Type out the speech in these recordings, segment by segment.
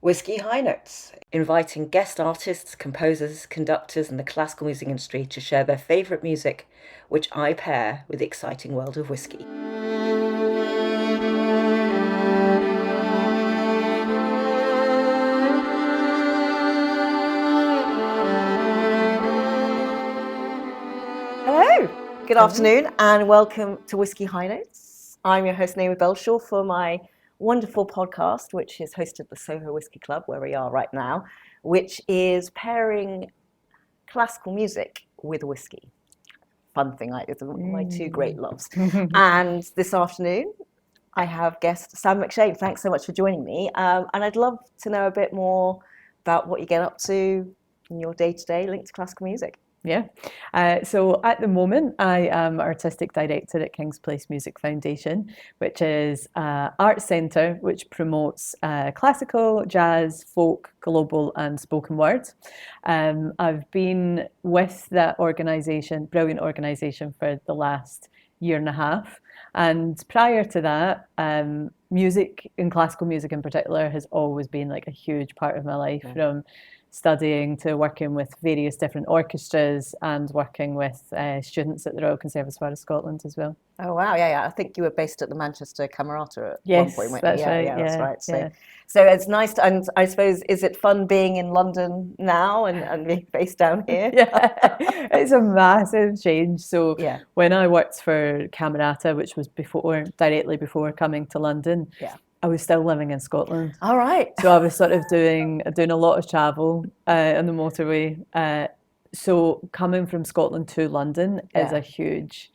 Whisky High Notes, inviting guest artists, composers, conductors, and the classical music industry to share their favourite music, which I pair with the exciting world of whisky. Hello, good afternoon, and welcome to Whisky High Notes. I'm your host, Naomi Belshaw, for my wonderful podcast, which is hosted at the Soho Whisky Club, where we are right now, which is pairing classical music with whiskey. Fun thing, it's my two great loves. And this afternoon, I have guest Sam McShane. Thanks so much for joining me. And I'd love to know a bit more about what you get up to in your day-to-day linked to classical music. Yeah. So at the moment, I am artistic director at King's Place Music Foundation, which is an arts centre which promotes classical, jazz, folk, global and spoken word. I've been with that organisation, brilliant organisation, for the last year and a half. And prior to that, music, and classical music in particular, has always been like a huge part of my life, from studying to working with various different orchestras and working with students at the Royal Conservatoire of Scotland as well. Oh wow, yeah. I think you were based at the Manchester Camerata at one point, weren't that's you? right. Yeah, that's right. So it's nice to, and I suppose, is it fun being in London now and being based down here? Yeah, it's a massive change. So Yeah. when I worked for Camerata, which was directly before coming to London, I was still living in Scotland. All right. So I was sort of doing a lot of travel on the motorway. So coming from Scotland to London is a huge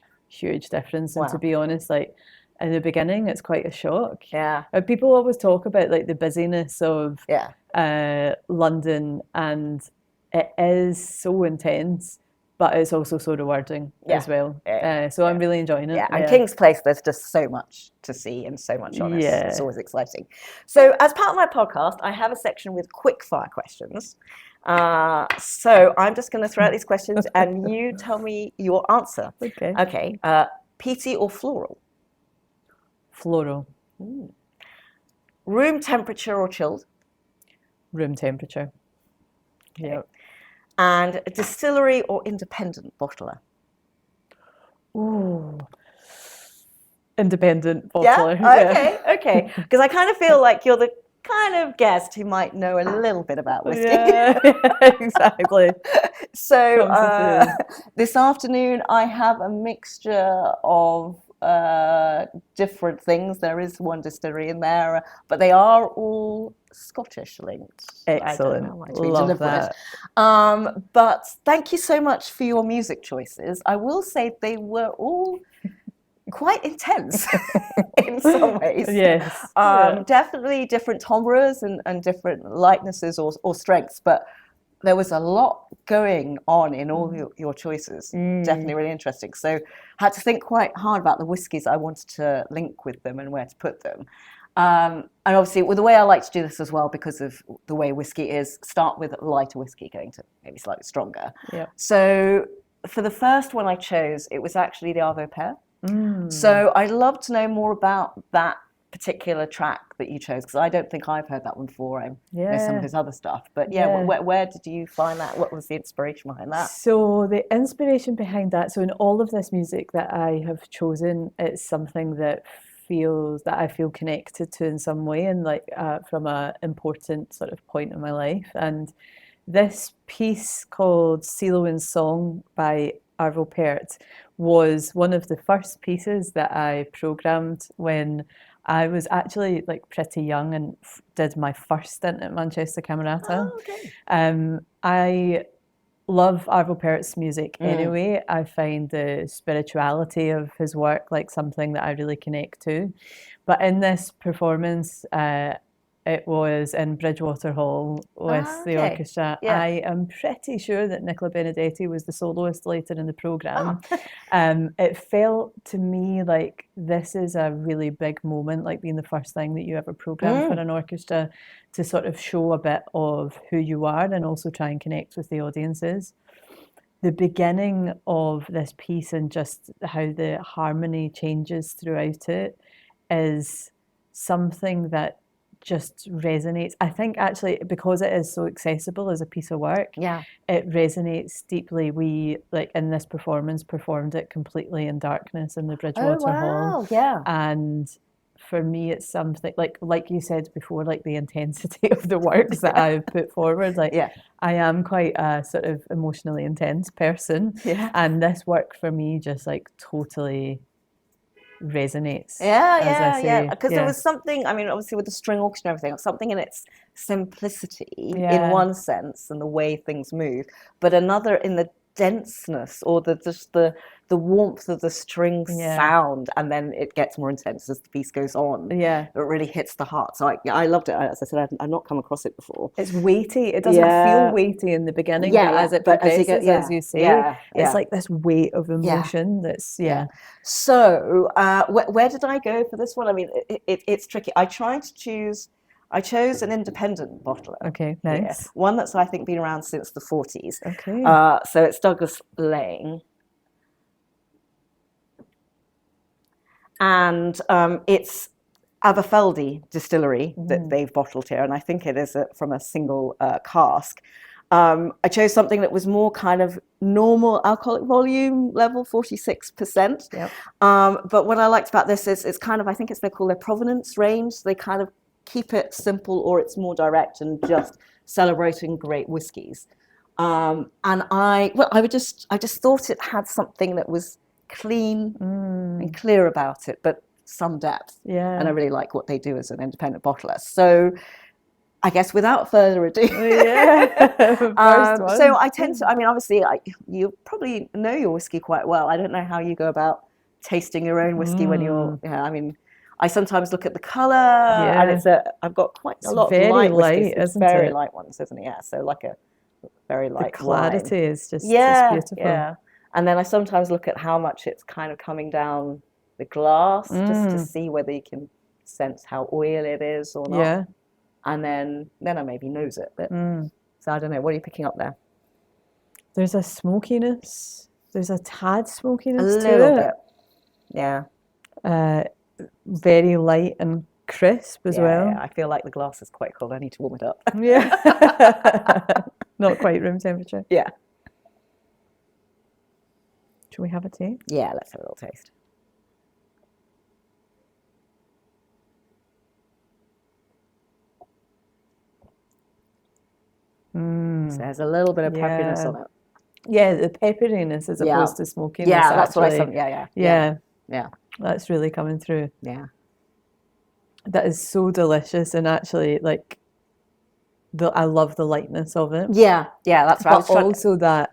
difference. And to be honest, like in the beginning, it's quite a shock. Yeah. People always talk about like the busyness of London, and it is so intense, but it's also so rewarding as well. So I'm really enjoying it. Yeah, and King's Place, there's just so much to see and so much on it. Yeah. It's always exciting. So as part of my podcast, I have a section with quick fire questions. So I'm just going to throw out these questions and you tell me your answer. Okay. Okay. Peaty or floral? Floral. Room temperature or chilled? Room temperature. Okay. Yeah. And distillery or independent bottler? Ooh. Independent bottler. Yeah? Okay. Because I kind of feel like you're the kind of guest who might know a little bit about whiskey. Yeah, exactly. So this afternoon I have a mixture of different things. There is one distillery in there, but they are all Scottish linked. Excellent. I don't know how to Love deliberate. that. But thank you so much for your music choices. I will say they were all quite intense in some ways. Yes. Definitely different timbres and different lightnesses or strengths, but there was a lot going on in all your choices. Definitely really interesting. So I had to think quite hard about the whiskies I wanted to link with them and where to put them. And obviously, with the way I like to do this as well, because of the way whiskey is, start with lighter whiskey going to maybe slightly stronger. Yeah. So for the first one I chose, it was actually the Arvo Pear. So I'd love to know more about that particular track that you chose, because I don't think I've heard that one before. I know some of his other stuff, but where did you find that? What was the inspiration behind that? So the inspiration behind that, so in all of this music that I have chosen, it's something that I feel connected to in some way, and like from a important sort of point in my life. And this piece called Siloin's Song by Arvo Pärt was one of the first pieces that I programmed when I was actually like pretty young and did my first stint at Manchester Camerata. Oh, okay. I love Arvo Pärt's music anyway. I find the spirituality of his work like something that I really connect to. But in this performance, it was in Bridgewater Hall with the orchestra. Yeah. I am pretty sure that Nicola Benedetti was the soloist later in the programme. It felt to me like this is a really big moment, like being the first thing that you ever programmed for an orchestra, to sort of show a bit of who you are and also try and connect with the audiences. The beginning of this piece and just how the harmony changes throughout it is something that just resonates. I think actually because it is so accessible as a piece of work, Yeah. it resonates deeply. We, like in this performance, performed it completely in darkness in the Oh, Bridgewater Hall. wow. Yeah. And for me, it's something like you said before, like the intensity of the works that I've put forward. Like Yeah. I am quite a sort of emotionally intense person, Yeah. and this work for me just like totally resonates, Yeah, as I yeah, yeah. say. Because there Yeah, was something, I mean, obviously with the string orchestra and everything, something in its simplicity in yeah, one sense and the way things move, but another in the denseness or the warmth of the string yeah, sound, and then it gets more intense as the piece goes on. yeah. It really hits the heart. So I loved it. As I said, I've not come across it before. It's weighty. It doesn't feel Yeah, weighty in the beginning, yeah, but yeah. as it But as you get, progresses, as yeah, you say, yeah, it's yeah, like this weight of yeah. emotion that's, Yeah. yeah. So, where did I go for this one? I mean, it's tricky. I chose an independent bottler Okay, here, nice. one that's I think been around since the 40s. Okay. So it's Douglas Lane, and it's Aberfeldy distillery that they've bottled here, and I think it is from a single cask. I chose something that was more kind of normal alcoholic volume level, 46%. Yep. But what I liked about this is it's kind of, I think they're called their provenance range. They kind of keep it simple, or it's more direct and just celebrating great whiskies. And I just thought it had something that was clean and clear about it, but some depth. Yeah. And I really like what they do as an independent bottler. So I guess without further ado, Yeah. First one. so I tend to, I mean, obviously, you probably know your whiskey quite well. I don't know how you go about tasting your own whiskey when you're, yeah, I mean, I sometimes look at the color, and Yeah. I've got quite It's a lot of very light whiskies. light, It's isn't very it? light ones, isn't it? Yeah, so like a very The light wine. clarity is just, it's Yeah, beautiful. yeah. And then I sometimes look at how much it's kind of coming down the glass, just to see whether you can sense how oily it is or not. Yeah. And then I maybe nose it. But so I don't know. What are you picking up there? There's a smokiness. There's a tad A smokiness little to bit. Yeah. it. Very light and crisp as Yeah, well. yeah. I feel like the glass is quite cold. I need to warm it up. Yeah. Not quite room temperature. Yeah. Should we have a taste? Yeah, let's have a little taste. So there's a little bit of pepperiness on it. Yeah, the pepperiness as opposed to smokiness. Yeah, that's what I actually. said. Yeah. Yeah, that's really coming through. Yeah. That is so delicious, and actually, like, I love the lightness of it. Yeah, that's right. But also that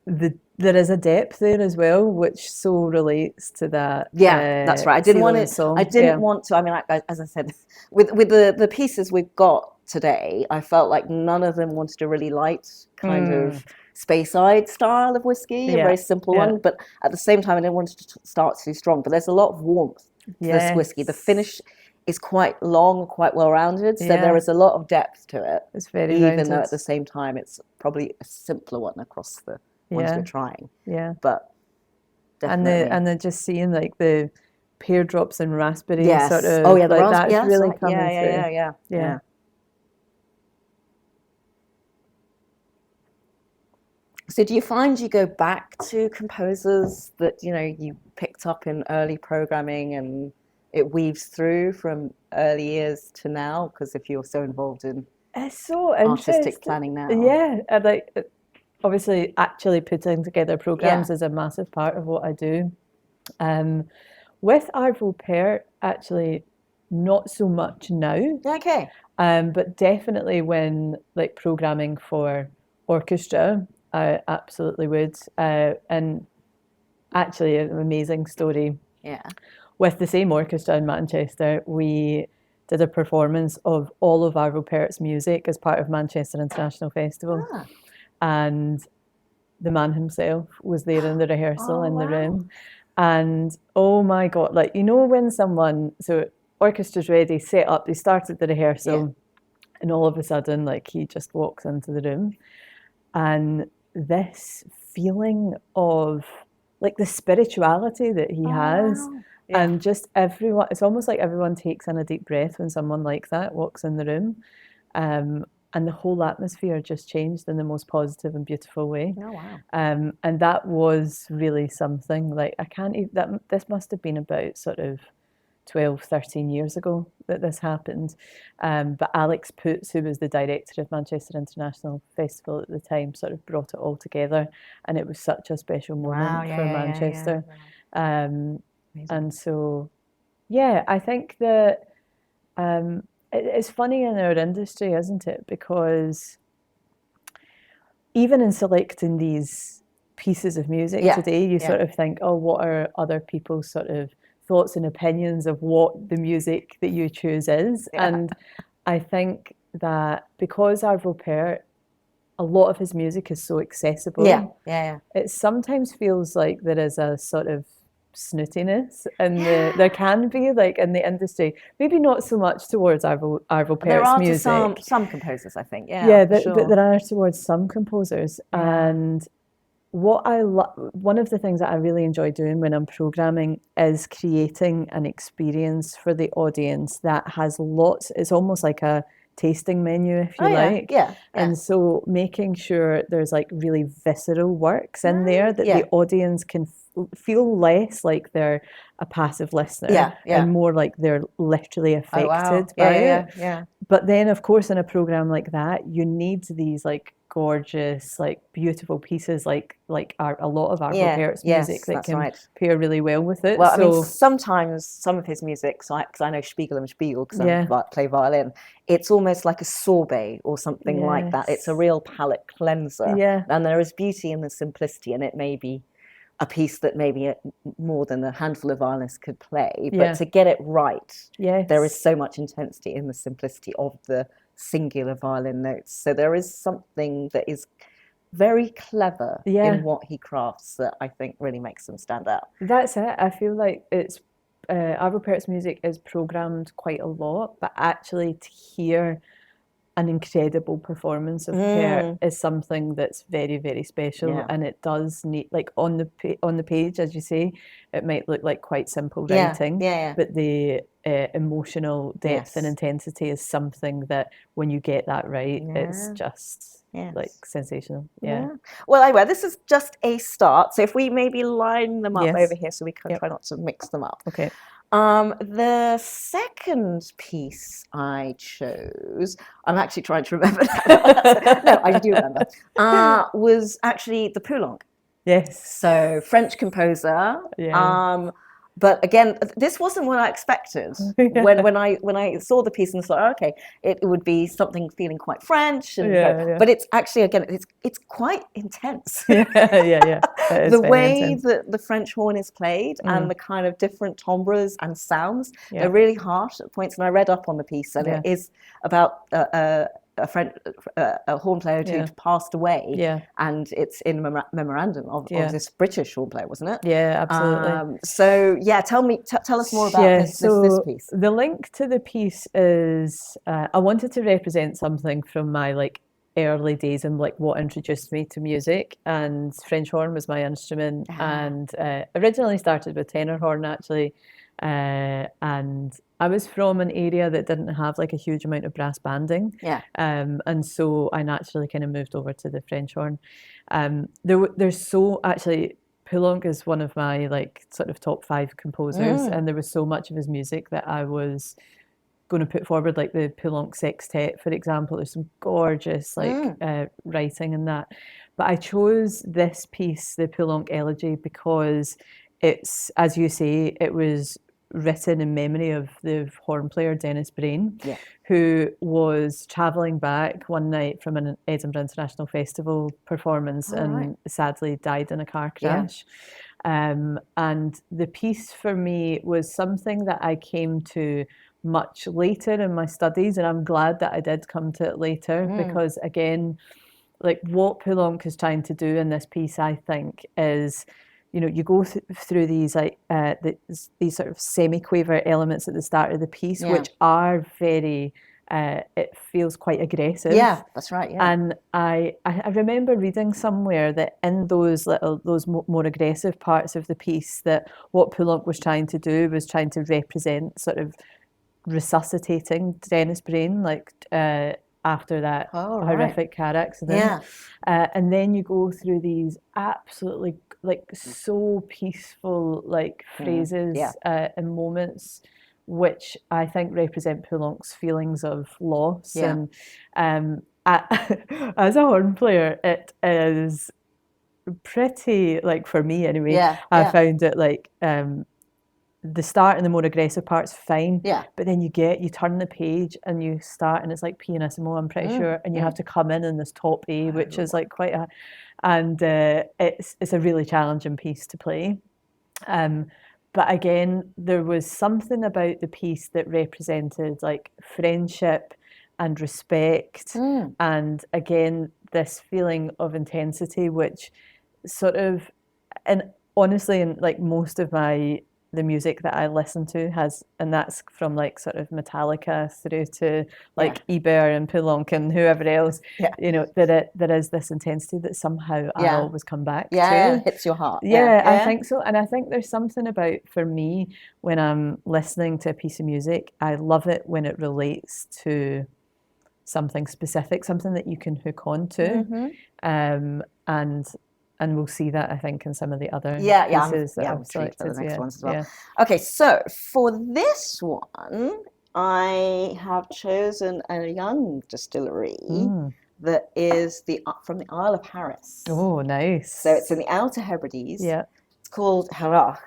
there is a depth there as well, which so relates to that. Yeah, that's right. I didn't want it. Song. I didn't want to. I mean, as I said, with the pieces we've got today, I felt like none of them wanted a really light kind of Speyside style of whiskey, a very simple one. But at the same time, I didn't want it to start too strong. But there's a lot of warmth to this whiskey. The finish is quite long, quite well rounded, so there is a lot of depth to it. It's very even rounded. though at the same time it's probably a simpler one across the ones we're trying. Yeah, but definitely. and then just seeing like the pear drops and raspberry sort of. Oh yeah, the like that's really right. coming through. Yeah. So do you find you go back to composers that you picked up in early programming, and it weaves through from early years to now? Because if you're so involved in It's so artistic planning now. Yeah, and like obviously actually putting together programs is a massive part of what I do. With Arvo Pärt, actually not so much now. Okay. But definitely when like programming for orchestra, I absolutely would. And actually an amazing story. Yeah. With the same orchestra in Manchester, we did a performance of all of Arvo Pärt's music as part of Manchester International Festival. And the man himself was there in the rehearsal in the room. And oh my God, like, when someone, so orchestra's ready, set up, they started the rehearsal, and all of a sudden, like, he just walks into the room. And this feeling of, like, the spirituality that he has, And just everyone, it's almost like everyone takes in a deep breath when someone like that walks in the room. And the whole atmosphere just changed in the most positive and beautiful way. Oh, wow. And that was really something. Like, I can't even, this must have been about sort of 12, 13 years ago that this happened. But Alex Poots, who was the director of Manchester International Festival at the time, sort of brought it all together. And it was such a special moment for Manchester. And so, yeah, I think that it's funny in our industry, isn't it? Because even in selecting these pieces of music today, you sort of think, oh, what are other people's sort of thoughts and opinions of what the music that you choose is? And I think that because Arvo Pärt, a lot of his music is so accessible. It sometimes feels like there is a sort of snootiness, and there can be, like, in the industry, maybe not so much towards Arvo Pärt's music. There are to some composers, I think. But there are towards some composers. And what one of the things that I really enjoy doing when I'm programming is creating an experience for the audience that has lots. It's almost like a tasting menu, if you like. And so making sure there's like really visceral works in there that the audience can feel less like they're a passive listener and more like they're literally affected by it. But then, of course, in a program like that, you need these like gorgeous, like beautiful pieces, like a lot of Arvo Pärt's music that can pair really well with it. Well, I mean, sometimes some of his music, because I know Spiegel and Spiegel, because I play violin, it's almost like a sorbet or something like that. It's a real palate cleanser. And there is beauty in the simplicity, and it may be a piece that maybe more than a handful of violinists could play, but to get it right, there is so much intensity in the simplicity of the singular violin notes. So there is something that is very clever in what he crafts that I think really makes them stand out. That's it. I feel like it's Arvo Pärt's music is programmed quite a lot, but actually to hear an incredible performance of Pärt is something that's very, very special, and it does need, like, on the page, as you say, it might look like quite simple writing, but the emotional depth and intensity is something that when you get that right, it's just like sensational. Well, anyway, this is just a start. So if we maybe line them up over here, so we can try not to mix them up. Okay. The second piece I chose, I'm actually trying to remember now. No, I do remember, was actually the Poulenc. Yes. So French composer. But again, this wasn't what I expected when I saw the piece and thought, okay, it would be something feeling quite French, but it's actually, again, it's quite intense. The way that the French horn is played and the kind of different timbres and sounds, they're really harsh at points. And I read up on the piece, and it is about a horn player who passed away, and it's in memorandum of this British horn player, wasn't it? Yeah, absolutely. So tell us more about this piece. The link to the piece is I wanted to represent something from my like early days and like what introduced me to music, and French horn was my instrument, and originally started with tenor horn actually. And I was from an area that didn't have like a huge amount of brass banding, and so I naturally kind of moved over to the French horn. There's so actually Poulenc is one of my like sort of top 5 composers, and there was so much of his music that I was going to put forward, like the Poulenc Sextet, for example. There's some gorgeous like writing in that, but I chose this piece, the Poulenc Elegy, because it's, as you say, it was written in memory of the horn player Dennis Brain, who was travelling back one night from an Edinburgh International Festival performance and sadly died in a car crash. And the piece for me was something that I came to much later in my studies, and I'm glad that I did come to it later, because again, like what Poulenc is trying to do in this piece, I think, is, you know, you go through these like these sort of semi-quaver elements at the start of the piece, which are very it feels quite aggressive. Yeah, that's right. Yeah. And I remember reading somewhere that in those more aggressive parts of the piece, that what Poulenc was trying to do was trying to represent sort of resuscitating Dennis Brain, like after that Oh, right. horrific car accident. Yeah. And then you go through these absolutely like so peaceful like phrases Yeah. and moments, which I think represent Poulenc's feelings of loss. Yeah. And as a horn player, it is pretty, like for me anyway, Yeah. I Yeah. found it like the start and the more aggressive part's fine, Yeah. but then you turn the page and you start and it's like pianissimo, I'm pretty sure, and you have to come in this top A, which is like quite a, and it's a really challenging piece to play. But again, there was something about the piece that represented like friendship and respect, and again this feeling of intensity, which sort of, and honestly, in like most of the music that I listen to has, and that's from like sort of Metallica through to like Eber and Poulenc and whoever else, you know, that there is this intensity that somehow I always come back to. Yeah, hits your heart. Yeah, I think so. And I think there's something about, for me, when I'm listening to a piece of music, I love it when it relates to something specific, something that you can hook on to. And we'll see that, I think, in some of the other pieces that I've selected. For the next ones as well. Yeah. Okay, so for this one, I have chosen a young distillery that is from the Isle of Harris. Oh, nice. So it's in the Outer Hebrides. Yeah. It's called Harach.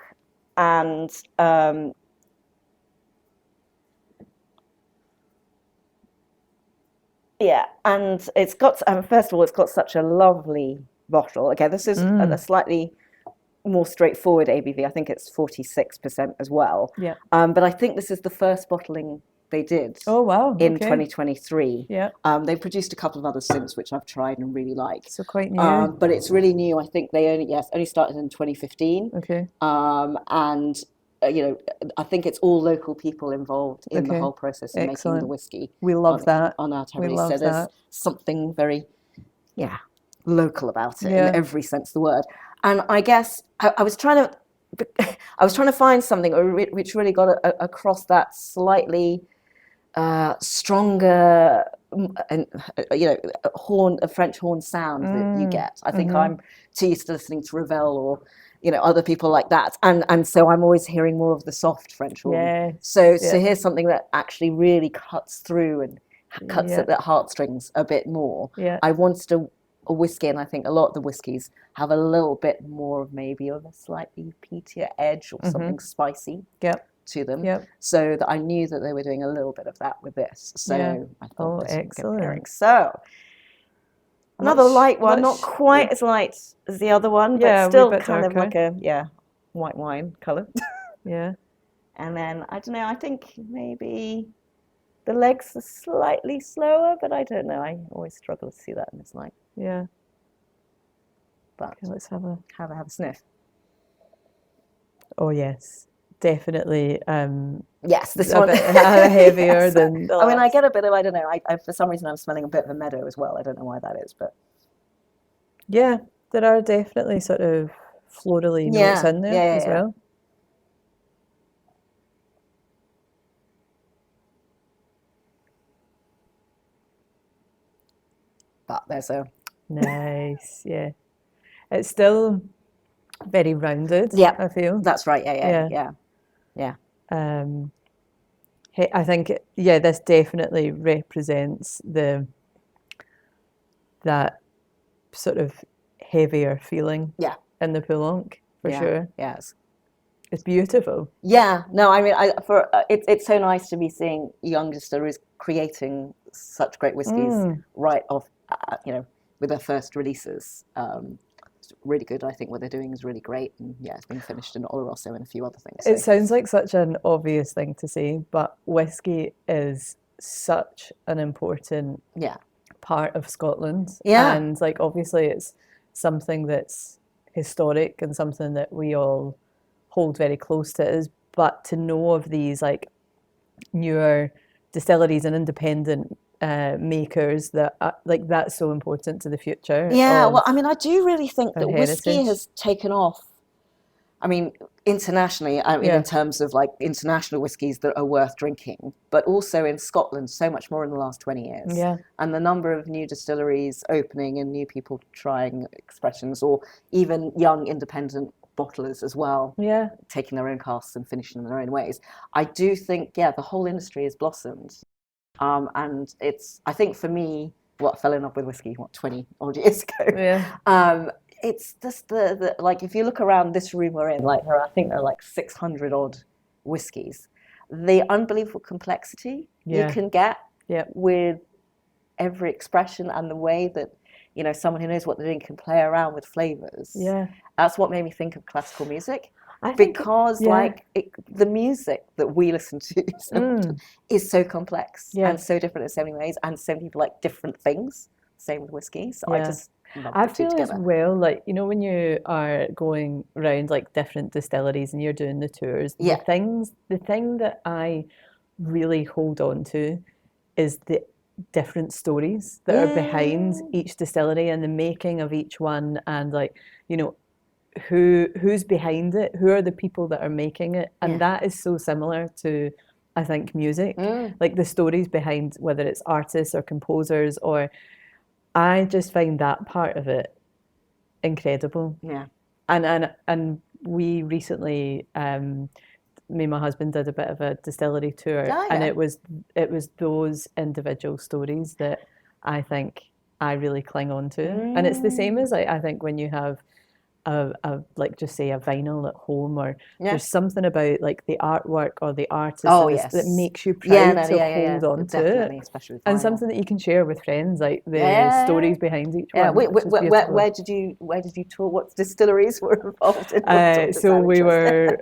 And yeah, and it's got, first of all, it's got such a lovely bottle. Okay, this is a slightly more straightforward ABV. I think it's 46% as well. Yeah. But I think this is the first bottling they did. Oh, wow. In 2023. Yeah. They produced a couple of others since, which I've tried and really liked. So quite new. But it's really new. I think they only started in 2015. Okay. And you know, I think it's all local people involved in the whole process of making the whiskey. We love that. On our We love so there's that. something very, local about it in every sense of the word. And I guess I was trying to find something which really got across that slightly stronger, and a French horn sound that you get. I think I'm too used to listening to Ravel or other people like that, and so I'm always hearing more of the soft French horn. Yeah. So here's something that actually really cuts through and cuts at the heartstrings a bit more. Yeah. I wanted a whiskey, and I think a lot of the whiskies have a little bit more of maybe of a slightly peatier edge or something spicy to them. Yep. So that I knew that they were doing a little bit of that with this. So I thought this was a good pairing. Excellent. So another light one, not quite as light as the other one, but still kind of like a white wine colour. Yeah. And then I don't know, I think maybe the legs are slightly slower, but I don't know. I always struggle to see that in this light. Yeah. But okay, let's have a sniff. Oh yes, definitely. Yes, this a one bit heavier than the last. I mean, I get a bit of, I don't know. I for some reason I'm smelling a bit of a meadow as well. I don't know why that is, but yeah, there are definitely sort of florally notes in there as well. But there's a nice, yeah. It's still very rounded. Yeah, I feel that's right. Yeah. I think this definitely represents that sort of heavier feeling. Yeah. In the Poulenc for sure. Yes. It's beautiful. Yeah. No, I mean, it's so nice to be seeing young distilleries creating such great whiskies right off, with their first releases. It's really good. I think what they're doing is really great, and it's been finished in Oloroso and a few other things. So. It sounds like such an obvious thing to say, but whiskey is such an important part of Scotland. Yeah. And like obviously it's something that's historic and something that we all hold very close to us, but to know of these like newer distilleries and independent makers that like that's so important to the future. Yeah, of well, I mean, I do really think our that whiskey heritage. has taken off. I mean, internationally, I mean, Yeah. in terms of like international whiskies that are worth drinking, but also in Scotland, so much more in the last 20 years. Yeah. And the number of new distilleries opening and new people trying expressions, or even young independent bottlers as well, Yeah. taking their own casks and finishing them in their own ways. I do think, yeah, the whole industry has blossomed. And it's, I think for me, what fell in love with whiskey, 20 odd years ago. Yeah. It's just the like if you look around this room we're in, like I think there are like 600 odd whiskies. The unbelievable complexity you Yeah. can get Yeah. with every expression and the way that, you know, someone who knows what they're doing can play around with flavors. Yeah. That's what made me think of classical music. I think, Because yeah. the music that we listen to is so complex Yeah. and so different in so many ways, and so many people like different things. Same with whiskey. So I Yeah. just love I the two feel as together. well, like, you know, when you are going around like different distilleries and you're doing the tours, Yeah. the thing that I really hold on to is the different stories that are behind each distillery and the making of each one, and like, you know, who's behind it, who are the people that are making it, and Yeah. that is so similar to, I think, music, like the stories behind whether it's artists or composers, or I just find that part of it incredible. Yeah. And we recently, me and my husband did a bit of a distillery tour, Oh, and yeah. it was those individual stories that I think I really cling on to. And it's the same as I think when you have a like just say a vinyl at home, or Yeah. there's something about like the artwork or the artist Oh, that, yes. that makes you proud Yeah, no, to yeah. hold on to Definitely, it, especially with and vinyl. something that you can share with friends, like the Yeah. stories behind each Yeah. one, which is beautiful. Where did you tour? What distilleries were involved in your tour? So we were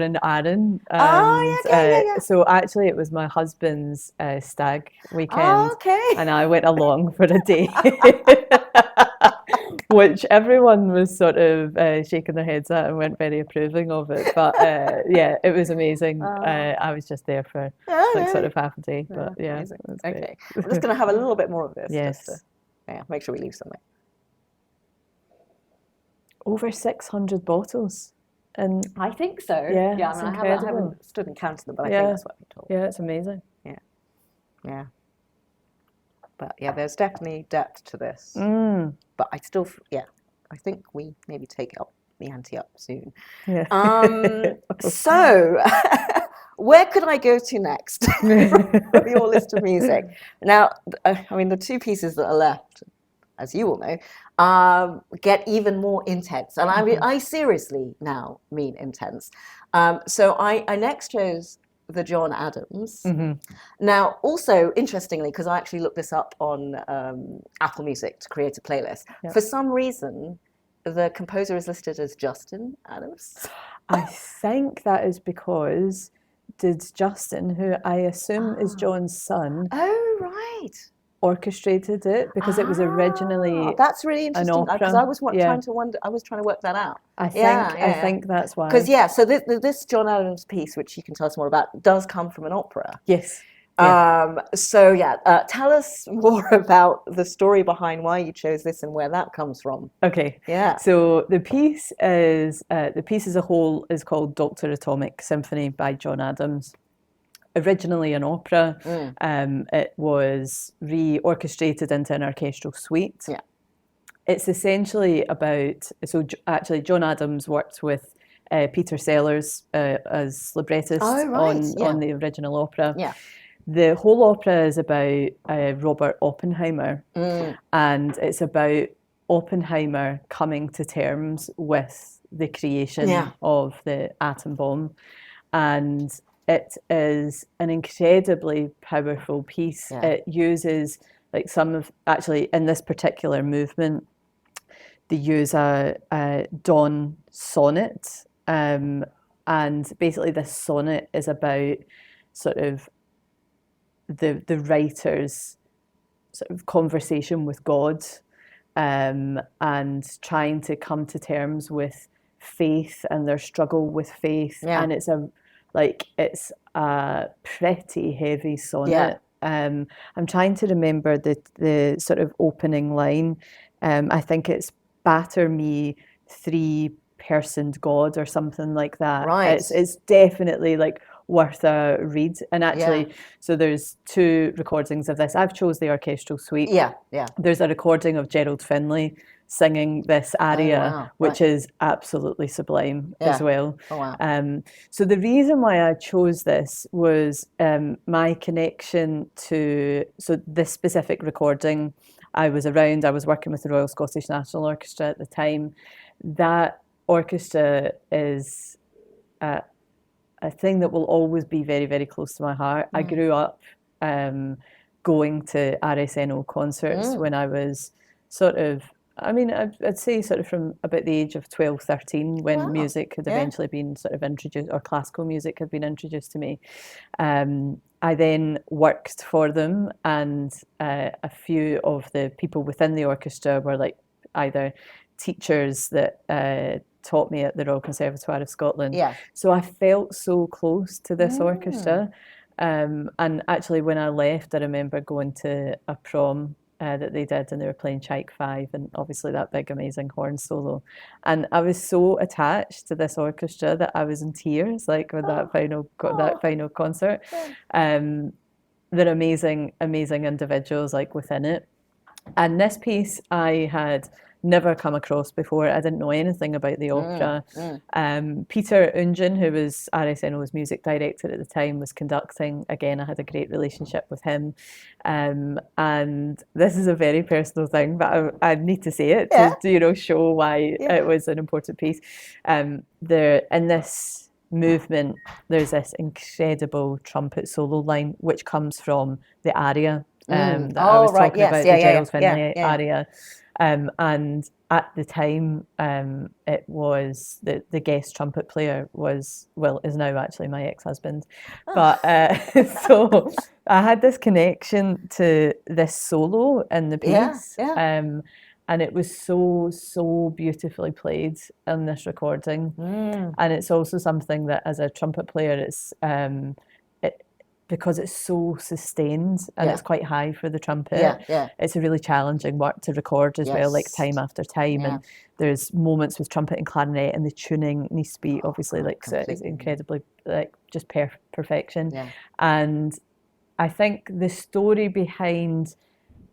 in Arran, and Oh, yeah, yeah. so actually it was my husband's stag weekend, Oh, okay. and I went along for a day, which everyone was sort of shaking their heads at and weren't very approving of it. But yeah, it was amazing. I was just there for like sort of half a day, but yeah, amazing. it was great. Okay, I'm just going to have a little bit more of this. Yes. Just to, make sure we leave something. Over 600 bottles. And I think so. Yeah, Yeah, it's I mean, I incredible. haven't stood and counted them, but I Yeah. think that's what I'm told. Yeah, it's amazing. Yeah. But yeah, there's definitely depth to this. But I still, I think we maybe take up the ante up soon. Yeah. So, where could I go to next from your list of music? Now, I mean, the two pieces that are left, as you all know, get even more intense. And I mean, I seriously now mean intense. So I next chose the John Adams. Now, also interestingly, because I actually looked this up on Apple Music to create a playlist, for some reason, the composer is listed as Justin Adams. I think that is because did Justin, who I assume is John's son, orchestrated it, because it was originally that's really interesting, because I was trying to work that out. I think that's why. Because so this John Adams piece, which you can tell us more about, does come from an opera. Yes. So tell us more about the story behind why you chose this and where that comes from. Okay. Yeah. So the piece as a whole is called Dr. Atomic Symphony by John Adams. Originally an opera, it was reorchestrated into an orchestral suite. Yeah. It's essentially about, so actually John Adams worked with Peter Sellers as librettist on the original opera. Yeah. The whole opera is about Robert Oppenheimer, and it's about Oppenheimer coming to terms with the creation of the atom bomb. And it is an incredibly powerful piece. Yeah. It uses like some of, actually in this particular movement, they use a dawn sonnet. And basically this sonnet is about sort of the writer's sort of conversation with God, and trying to come to terms with faith and their struggle with faith. And it's a like it's a pretty heavy sonnet. Yeah. I'm trying to remember the sort of opening line. I think it's "Batter me, three-personed God" or something like that. Right. It's definitely like worth a read. And Yeah. actually, so there's two recordings of this. I've chose the orchestral suite. Yeah. Yeah. There's a recording of Gerald Finlay singing this aria, wow. which Right. is absolutely sublime as Yeah. well. Oh, wow. So the reason why I chose this was my connection to this specific recording. I was around. I was working with the Royal Scottish National Orchestra at the time. That orchestra is a thing that will always be very, very close to my heart. I grew up going to RSNO concerts when I was sort of, I mean, I'd say sort of from about the age of 12, 13, when Wow. music had Yeah. eventually been sort of introduced, or classical music had been introduced to me. I then worked for them, and a few of the people within the orchestra were like either teachers that taught me at the Royal Conservatoire of Scotland. Yeah. So I felt so close to this orchestra. And actually, when I left, I remember going to a prom that they did, and they were playing Chike 5, and obviously that big, amazing horn solo. And I was so attached to this orchestra that I was in tears, like with that final concert. They're amazing, amazing individuals, like within it. And this piece I had never come across before. I didn't know anything about the opera. Peter Ungen, who was RSNO's music director at the time, was conducting. Again, I had a great relationship with him. And this is a very personal thing, but I need to say it to show why it was an important piece. In this movement, there's this incredible trumpet solo line, which comes from the aria that I was talking about, the Gerald Finlay aria. And at the time, it was the guest trumpet player is now actually my ex-husband. But so I had this connection to this solo in the piece. And it was so beautifully played in this recording. And it's also something that, as a trumpet player, it's because it's so sustained and it's quite high for the trumpet. It's a really challenging work to record as well, like time after time. And there's moments with trumpet and clarinet, and the tuning needs to be obviously it's incredibly just perfection. And I think the story behind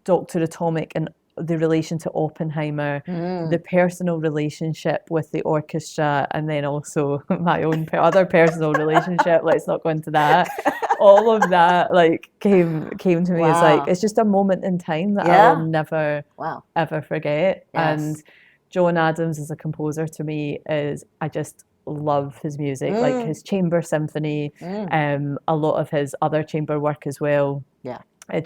Dr. Atomic and the relation to Oppenheimer, the personal relationship with the orchestra, and then also my own other personal relationship, let's not go into that. All of that came to me as it's just a moment in time that I will never ever forget. And John Adams as a composer, to me, I just love his music, like his chamber symphony, a lot of his other chamber work as well. I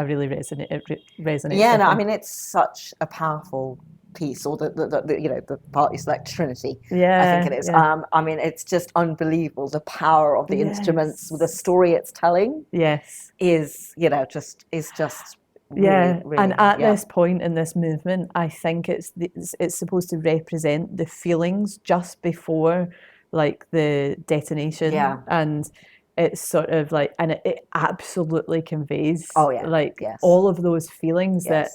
really resonates. Yeah, no, I mean, it's such a powerful piece, or the part you select, Trinity. I think it is. I mean, it's just unbelievable, the power of the instruments, the story it's telling. Is just really, really, and at this point in this movement, I think it's supposed to represent the feelings just before the detonation. And it's sort of and it absolutely conveys all of those feelings that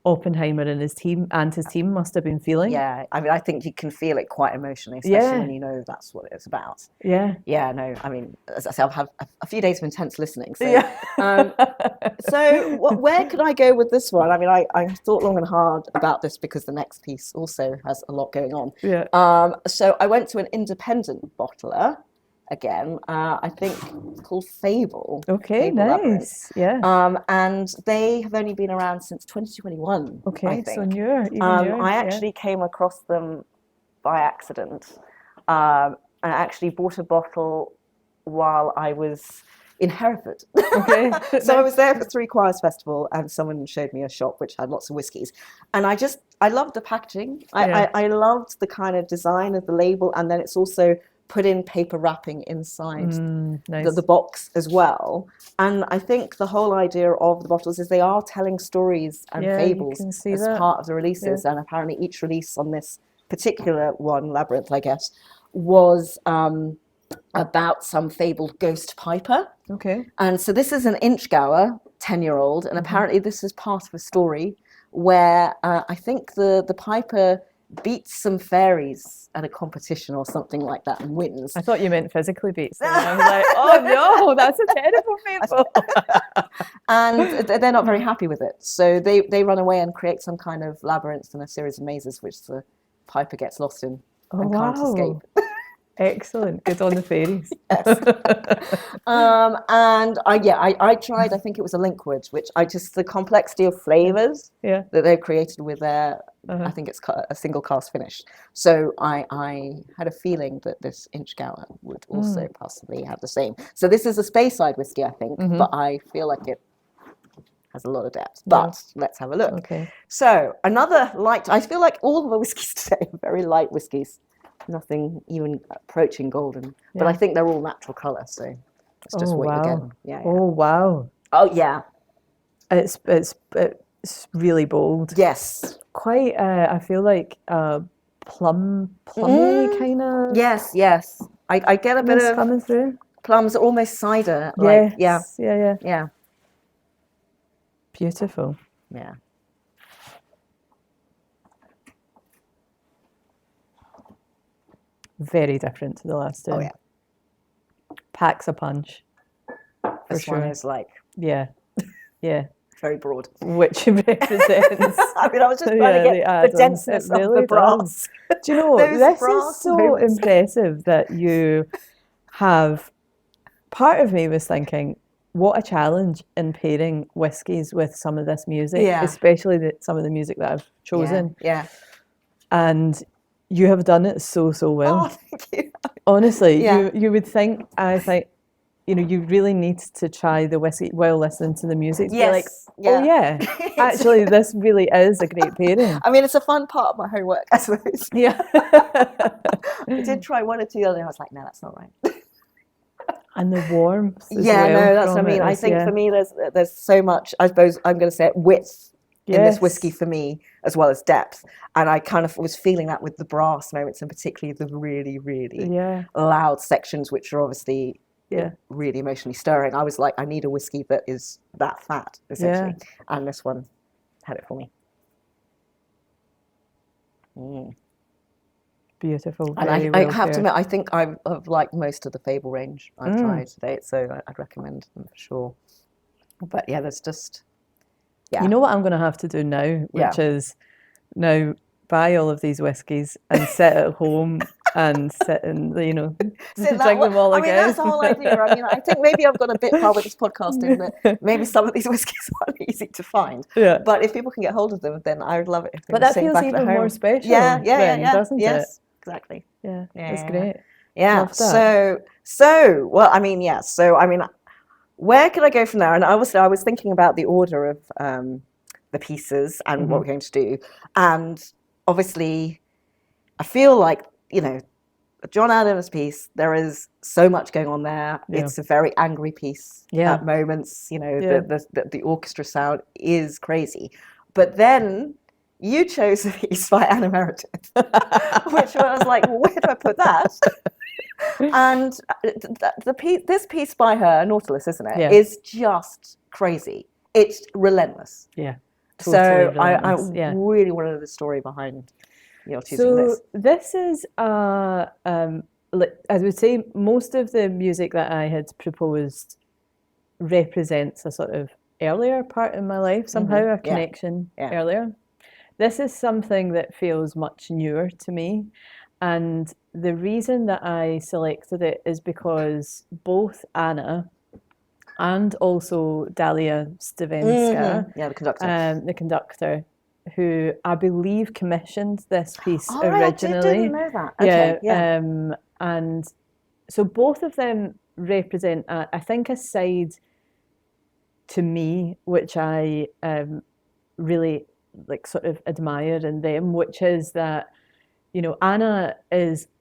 Oppenheimer and his team must have been feeling. I mean, I think you can feel it quite emotionally, especially when you know that's what it's about. No, I mean, as I say, I've had a few days of intense listening. So, so where could I go with this one? I mean, I thought long and hard about this because the next piece also has a lot going on. So I went to an independent bottler. Again, I think it's called Fable. Okay, Fable nice. Labyrinth. And they have only been around since 2021. Okay, I think. so newer. I actually came across them by accident. I actually bought a bottle while I was in Hereford. Okay. So I was there for Three Choirs Festival, and someone showed me a shop which had lots of whiskies. And I loved the packaging. I loved the kind of design of the label, and then it's also put in paper wrapping inside the box as well. And I think the whole idea of the bottles is they are telling stories and fables as part of the releases. And apparently each release on this particular one, Labyrinth, I guess, was about some fabled ghost piper. Okay. And so this is an Inchgower, 10-year-old, and apparently this is part of a story where I think the piper beats some fairies at a competition or something like that and wins. I thought you meant physically beats them. I was like, oh no, that's a terrible fable. And they're not very happy with it. So they run away and create some kind of labyrinth and a series of mazes which the piper gets lost in and can't escape. Excellent. Good on the fairies. Yes. And I tried, I think it was a linkwood, which the complexity of flavors that they've created with their, I think it's a single cask finish. So I had a feeling that this Inchgower would also possibly have the same. So this is a Speyside whiskey, I think, but I feel like it has a lot of depth. But let's have a look. Okay. So another light, I feel like all of the whiskies today are very light whiskies. Nothing even approaching golden, but I think they're all natural colour. So let's just wait again. Yeah. Oh wow. Oh yeah. It's really bold. Yes. Quite. I feel like plummy kind of. Yes. I get a bit of coming through. Plums, almost cider. Yes. Yeah. Beautiful. Yeah. Very different to the last two. Oh yeah. Packs a punch. This one is like yeah. very broad. Which represents. I mean, I was just trying to get the denseness of the brass. Do you know what? This is so impressive that you have. Part of me was thinking, what a challenge in pairing whiskies with some of this music, especially some of the music that I've chosen. Yeah. And you have done it so well. Oh, thank you. Honestly, you would think, I think, you really need to try the whiskey while listening to the music. To be like, oh yeah, actually, this really is a great pairing. I mean, it's a fun part of my homework, I suppose. Yeah. I did try one or two other, and I was like, no, that's not right. And the warmth. No, that's what I mean. I think for me, there's so much. I suppose I'm going to say width in this whiskey for me, as well as depth. And I kind of was feeling that with the brass moments, and particularly the really, really loud sections, which are obviously really emotionally stirring. I was like, I need a whiskey that is that fat, essentially. And this one had it for me. Beautiful. And I have to admit, I think I've liked most of the Fable range I've tried to date, so I'd recommend them for sure. But yeah, there's just... You know what I'm going to have to do now, which is now buy all of these whiskies and sit at home and sit and, drink them all again. I mean, that's the whole idea. I mean, I think maybe I've gone a bit far with this podcasting that maybe some of these whiskies aren't easy to find. Yeah. But if people can get hold of them, then I would love it. If they but that feels even more special. Doesn't it? Exactly. Yeah, that's great. Yeah. So, well, I mean, where could I go from there? And obviously, I was thinking about the order of the pieces and what we're going to do. And obviously, I feel like, John Adams' piece, there is so much going on there. Yeah. It's a very angry piece at moments. The orchestra sound is crazy. But then you chose a piece by Anna Meredith, which I was like, where do I put that? And this piece by her, Nautilus, isn't it, is just crazy. It's relentless. Yeah. Totally relentless. I really want to know the story behind your choosing this. So this is, I would say, most of the music that I had proposed represents a sort of earlier part in my life, somehow, a connection earlier. This is something that feels much newer to me. And the reason that I selected it is because both Anna and also Dalia Stavenska, the conductor, who I believe commissioned this piece originally. I didn't know that. Okay, and so both of them represent, I think, a side to me, which I really sort of admire in them, which is that, Anna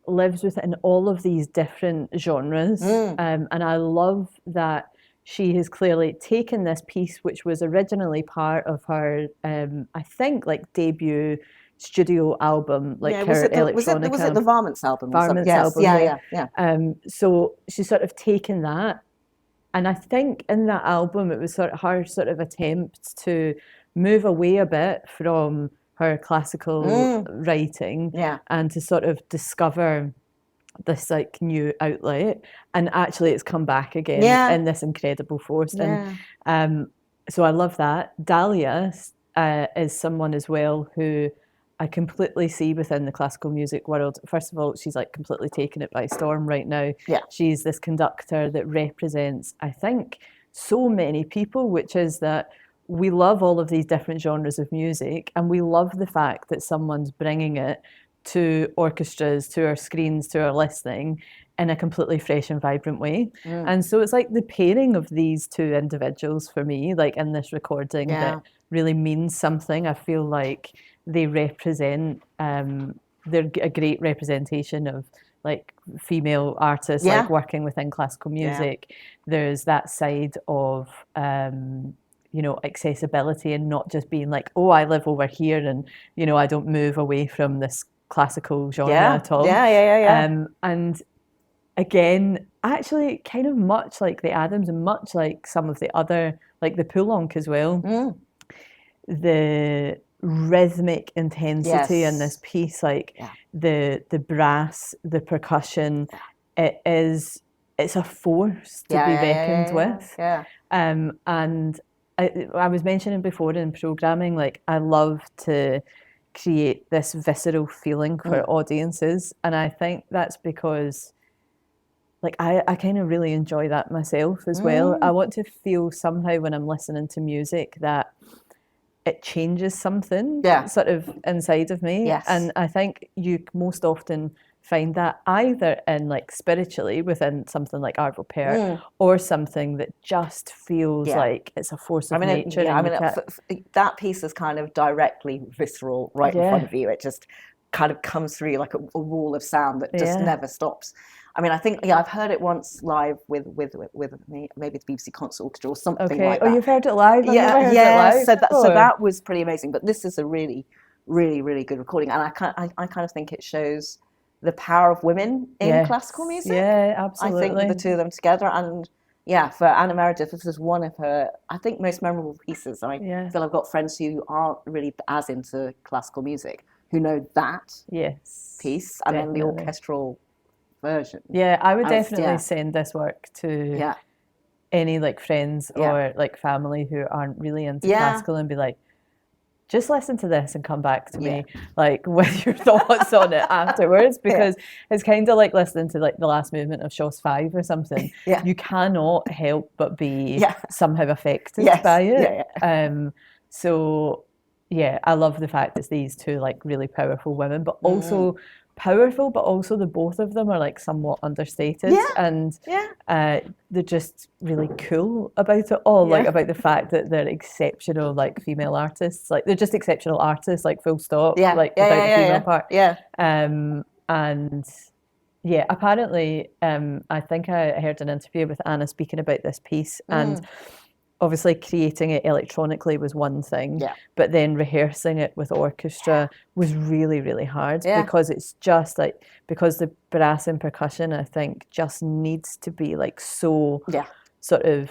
lives within all of these different genres. And I love that she has clearly taken this piece, which was originally part of her, I think, debut studio album, like Yeah, her was it electronica. the Varmints album? Or something? Varmints Yes, album, yeah. So she's sort of taken that, and I think in that album it was sort of her sort of attempt to move away a bit from her classical writing Yeah. and to sort of discover this like new outlet, and actually it's come back again Yeah. in this incredible force. Yeah. And so I love that. Dahlia is someone as well who I completely see within the classical music world. First of all, she's like completely taken it by storm right now. Yeah. She's this conductor that represents, I think, so many people, which is that we love all of these different genres of music, and we love the fact that someone's bringing it to orchestras, to our screens, to our listening in a completely fresh and vibrant way. And so it's like the pairing of these two individuals for me, like in this recording, that really means something. I feel like they represent, they're a great representation of like female artists, like working within classical music. There's that side of, accessibility, and not just being like, oh, I live over here and, I don't move away from this classical genre at all. And again, actually kind of much like the Adams and much like some of the other, like the Poulenc as well, the rhythmic intensity in this piece, like the brass, the percussion, it's a force to be reckoned with. And I was mentioning before in programming, like I love to create this visceral feeling for audiences, and I think that's because like I kind of really enjoy that myself as well. I want to feel somehow when I'm listening to music that it changes something sort of inside of me. And I think you most often find that either in like spiritually within something like Arvo Pärt, or something that just feels like it's a force of nature. That piece is kind of directly visceral right in front of you. It just kind of comes through like a wall of sound that just never stops. I mean, I think I've heard it once live with maybe the BBC Concert Orchestra or something like that. Oh, you've heard it live? I've never heard it live. So that was pretty amazing. But this is a really, really, really good recording, and I kind of think it shows the power of women in classical music. Yeah, absolutely. I think the two of them together, and for Anna Meredith, this is one of her, I think, most memorable pieces. I feel I've got friends who aren't really as into classical music who know that piece, and then the orchestral version. Yeah, I would definitely send this work to any like friends or like family who aren't really into classical, and be like, just listen to this and come back to me like with your thoughts on it afterwards, because it's kind of like listening to like the last movement of Chopin's 5 or something. You cannot help but be somehow affected by it. So I love the fact it's these two like really powerful women, but also powerful, but also the both of them are like somewhat understated, and they're just really cool about it all, like about the fact that they're exceptional like female artists, like they're just exceptional artists, like full stop, like without the female part. And apparently I think I heard an interview with Anna speaking about this piece, and obviously creating it electronically was one thing, but then rehearsing it with orchestra was really, really hard, because it's just like, because the brass and percussion, I think, just needs to be like so sort of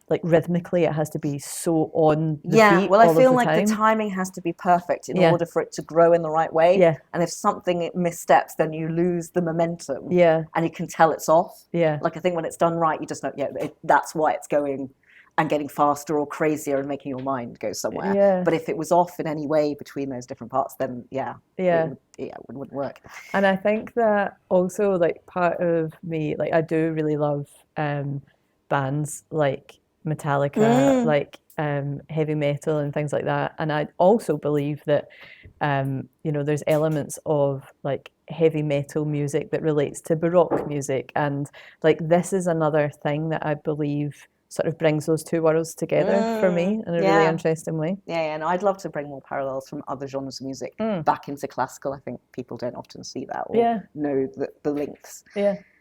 like rhythmically, it has to be so on the beat. Well, I feel like time. The timing has to be perfect in order for it to grow in the right way. And if something missteps, then you lose the momentum. And you can tell it's off. Like I think when it's done right, you just know, that's why it's going and getting faster or crazier and making your mind go somewhere. But if it was off in any way between those different parts, then it wouldn't work. And I think that also like part of me, like I do really love bands like Metallica, like heavy metal and things like that. And I also believe that there's elements of like heavy metal music that relates to Baroque music, and like this is another thing that I believe sort of brings those two worlds together for me in a really interesting way. And I'd love to bring more parallels from other genres of music back into classical. I think people don't often see that or know the links.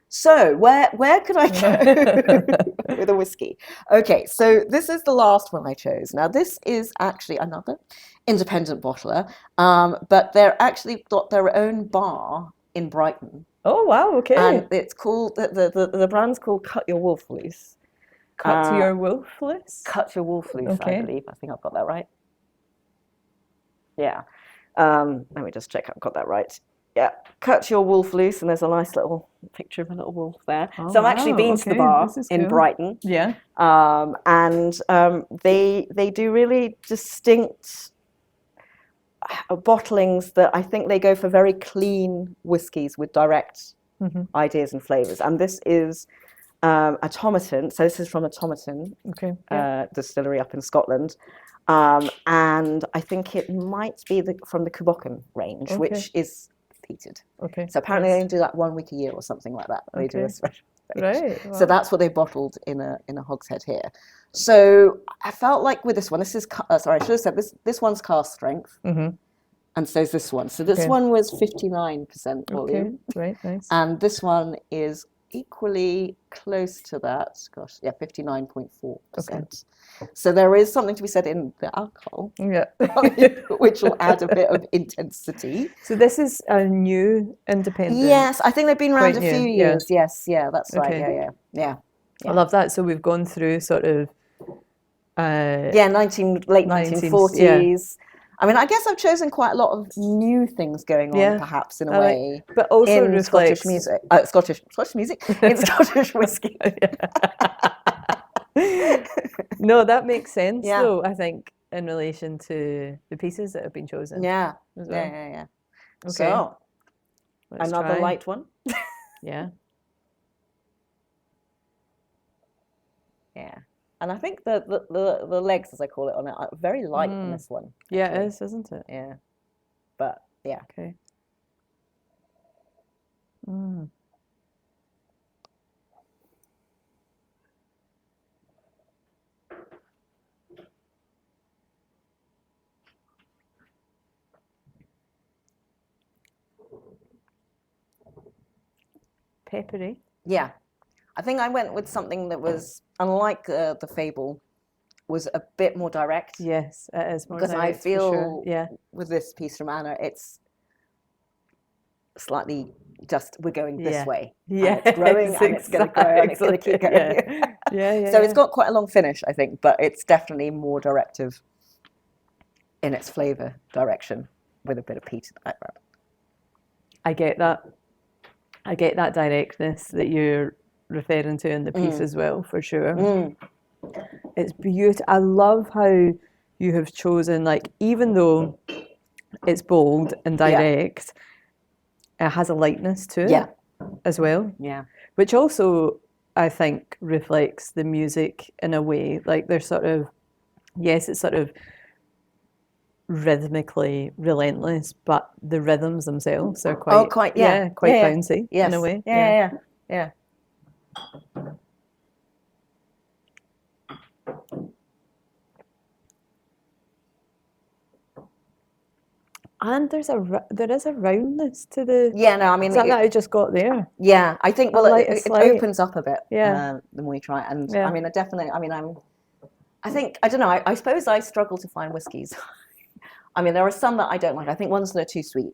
So where could I go? with a whiskey. Okay, so this is the last one I chose. Now, this is actually another independent bottler, but they're actually got their own bar in Brighton. Oh, wow, okay. And it's called, the brand's called Cut Your Wolf Loose. Cut Your Wolf Loose? Cut Your Wolf Loose, Okay. I believe. I think I've got that right. Yeah. Let me just check I've got that right. Yeah, Cut Your Wolf Loose, and there's a nice little picture of a little wolf there. Oh, So I've actually wow, been to the okay, bar this is in cool. Brighton. Yeah. And they do really distinct bottlings that I think they go for very clean whiskies with direct ideas and flavors. And this is Automaton. So this is from Automaton distillery up in Scotland. And I think it might be from the Kubokan range, which is peated. Okay. So apparently they only do that 1 week a year or something like that. They do a special range. Right. Wow. So that's what they bottled in a hogshead here. So I felt like with this one, this is sorry, I should have said this one's cask strength, and so is this one. So this one was 59% volume. Okay. Right. Nice. And this one is equally close to that. Gosh, yeah, 59.4%. Okay. So there is something to be said in the alcohol, Yeah. which will add a bit of intensity. So this is a new independent. Yes, I think they've been around Quite a few new, years. Yes, yeah, that's right. Okay. Yeah. I love that. So we've gone through sort of Late 19s, 1940s. I mean, I guess I've chosen quite a lot of new things going on, perhaps in a way, but also in reflects... Scottish music. Scottish music in Scottish whiskey. No, that makes sense. Yeah. Though I think in relation to the pieces that have been chosen. Yeah. As well. Yeah. Okay. So Let's another try. light one. Yeah. Yeah. And I think the legs, as I call it, on it are very light in this one. Yeah, actually. it is, isn't it? Yeah. But yeah. Okay. Peppery. Yeah. I think I went with something that was, unlike the Fable, was a bit more direct. Yes, it is more Because direct, I feel for sure. with this piece from Anna, it's slightly just, we're going this way. Yeah, it's growing and it's going to grow and it's going to keep going. Yeah. So it's got quite a long finish, I think, but it's definitely more directive in its flavour direction with a bit of peat in the background. I get that directness that you're referring to in the piece as well, for sure. It's beautiful. I love how you have chosen, like, even though it's bold and direct, it has a lightness to it as well. Yeah. Which also, I think, reflects the music in a way. Like, there's sort of, yes, it's sort of rhythmically relentless, but the rhythms themselves are quite, quite bouncy in a way. Yeah. And there is a roundness to the... Yeah, no, I mean... Is that I just got there? Yeah, I think, well, it opens up a bit the more you try it. And I mean, I don't know, I suppose I struggle to find whiskies. I mean, there are some that I don't like. I think ones that are too sweet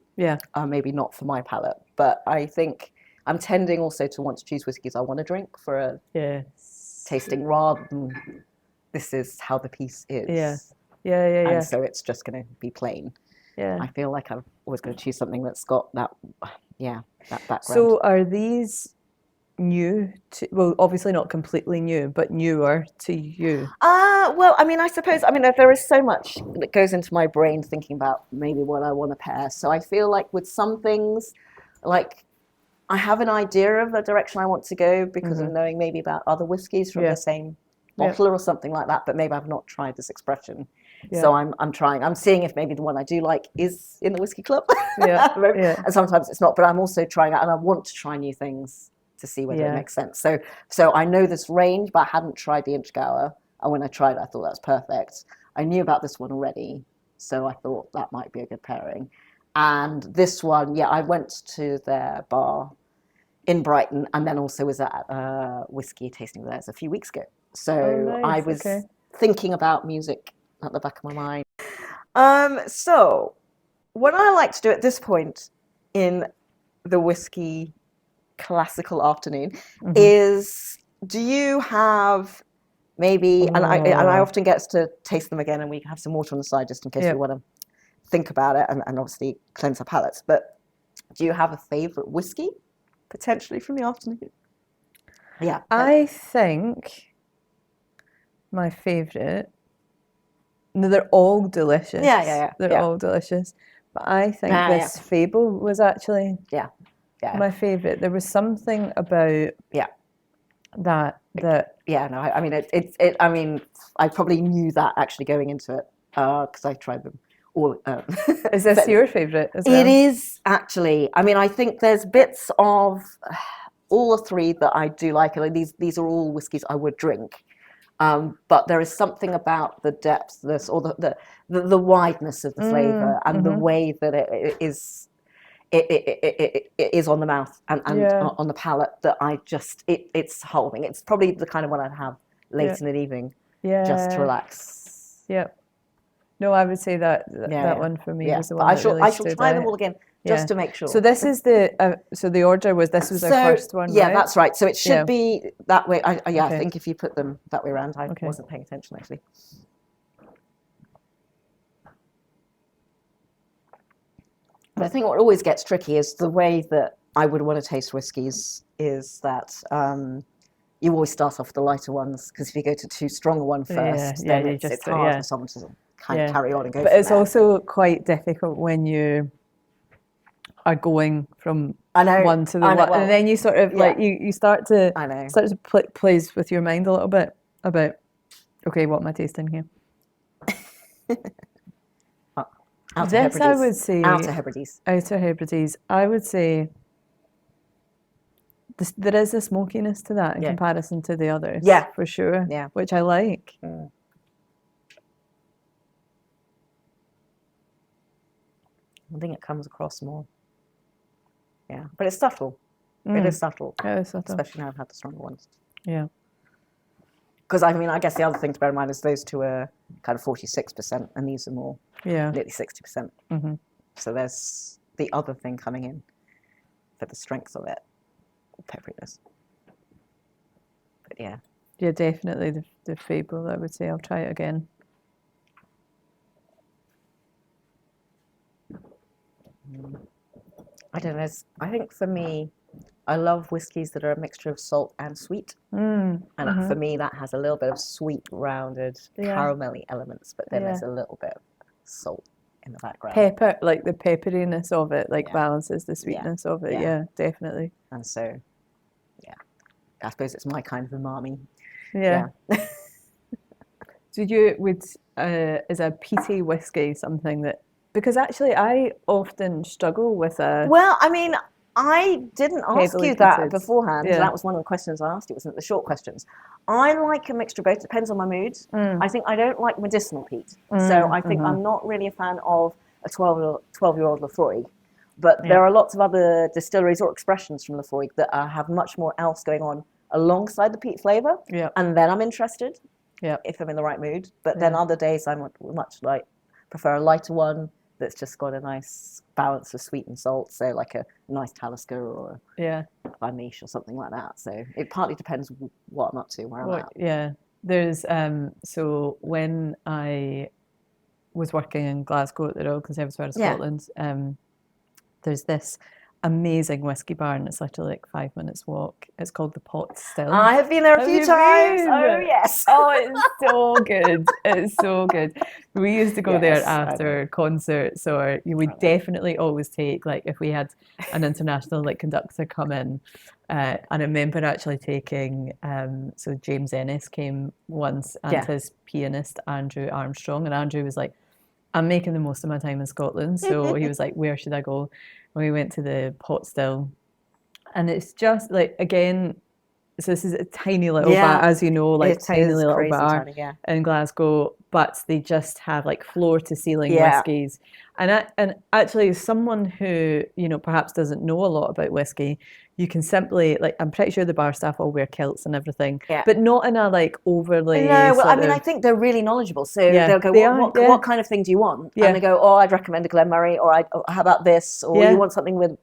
are maybe not for my palate. But I think I'm tending also to want to choose whiskies I want to drink for a tasting rather than this is how the piece is. Yeah. And so it's just going to be plain. Yeah. I feel like I'm always going to choose something that's got that background. So are these new to, well, obviously not completely new, but newer to you? Well, I mean, I suppose, there is so much that goes into my brain thinking about maybe what I want to pair. So I feel like with some things, like I have an idea of the direction I want to go because of knowing maybe about other whiskies from the same bottler or something like that, but maybe I've not tried this expression. So I'm seeing if maybe the one I do like is in the whiskey club. And sometimes it's not, but I'm also trying out and I want to try new things to see whether it makes sense. So I know this range, but I hadn't tried the Inchgower. And when I tried it, I thought that was perfect. I knew about this one already, so I thought that might be a good pairing. And this one, I went to their bar in Brighton, and then also was at whiskey tasting theirs a few weeks ago. So I nice. was Okay. thinking about music at the back of my mind. So what I like to do at this point in the whiskey classical afternoon is, do you have maybe, and I often get to taste them again, and we can have some water on the side just in case we want to think about it and obviously cleanse our palates, but do you have a favorite whiskey potentially from the afternoon? Yeah. I think my favorite, no, they're all delicious. They're all delicious. But I think this Fable was actually my favorite. There was something about that. Yeah, no, I mean I mean, I probably knew that actually going into it because I tried them all. Is this your favorite as well? It is actually. I mean, I think there's bits of all the three that I do like. These are all whiskies I would drink. But there is something about the depth, or the wideness of the flavour and the way that it is on the mouth and on the palate that it's holding. It's probably the kind of one I'd have late in the evening, just to relax. Yeah. No, I would say that one for me was the one that really I shall stood try out. them all again just to make sure. So this is the order was our first one, yeah, right? that's right. So it should be that way. I think if you put them that way around, I wasn't paying attention actually. But I think what always gets tricky is the way that I would want to taste whiskies is that you always start off with the lighter ones, because if you go to too strong a one first, then it's hard for someone to kind of carry on and go. But it's also quite difficult when you are going from one to the one, and then you sort of like you start to plays with your mind a little bit about, okay, what am I tasting here? This I would say Outer Hebrides. Outer Hebrides. I would say there is a smokiness to that in comparison to the others. Yeah, for sure. Yeah, which I like. I think it comes across more. Yeah, but it's subtle. It is subtle. It is subtle. Especially now I've had the stronger ones. Yeah. Because I mean, I guess the other thing to bear in mind is those two are kind of 46%, and these are more nearly 60%. So there's the other thing coming in for the strength of it, pepperiness. But yeah. Yeah, definitely the Fable, I would say. I'll try it again. I don't know. I think for me, I love whiskies that are a mixture of salt and sweet. And for me, that has a little bit of sweet, rounded, caramelly elements, but then there's a little bit of salt in the background. Pepper, like the pepperiness of it, balances the sweetness of it. Yeah, definitely. And so, I suppose it's my kind of umami. Yeah. So is a peaty whiskey something that, because actually I often struggle with a... Well, I mean, I didn't ask you that beforehand. Yeah. That was one of the questions I asked. It wasn't the short questions. I like a mixture of both. It depends on my mood. I think I don't like medicinal peat. So I think I'm not really a fan of a 12-year-old Lafroig. But there are lots of other distilleries or expressions from Lafroig that have much more else going on alongside the peat flavour. And then I'm interested if I'm in the right mood. But then other days I prefer a lighter one that's just got a nice balance of sweet and salt, so like a nice Talisker or a Amish or something like that. So it partly depends what I'm up to, where I'm at. Yeah, there's so when I was working in Glasgow at the Royal Conservatoire of Scotland, there's this amazing whiskey bar, and it's literally like 5 minutes walk. It's called the Pot Still. I have been there a few times. Oh yes. Oh, it's so good. It's so good. We used to go there after concerts, or you would definitely always take, like, if we had an international conductor come in. And I remember actually taking, so James Ennis came once, and his pianist Andrew Armstrong, and Andrew was like, I'm making the most of my time in Scotland, so he was like, where should I go? And we went to the Pot Still, and it's just like, again, so this is a tiny little bar, as you know, like tiny little bar in Glasgow, but they just have like floor to ceiling whiskies. And actually, someone who, perhaps doesn't know a lot about whiskey you can simply, like, I'm pretty sure the bar staff all wear kilts and everything, Yeah. but not in a like overly. No, well, I mean, sort I of, think they're really knowledgeable. So Yeah, they'll go, they what, are, yeah. what kind of thing do you want? Yeah. And they go, oh, I'd recommend a Glenmurray, or how about this? Or Yeah. you want something with,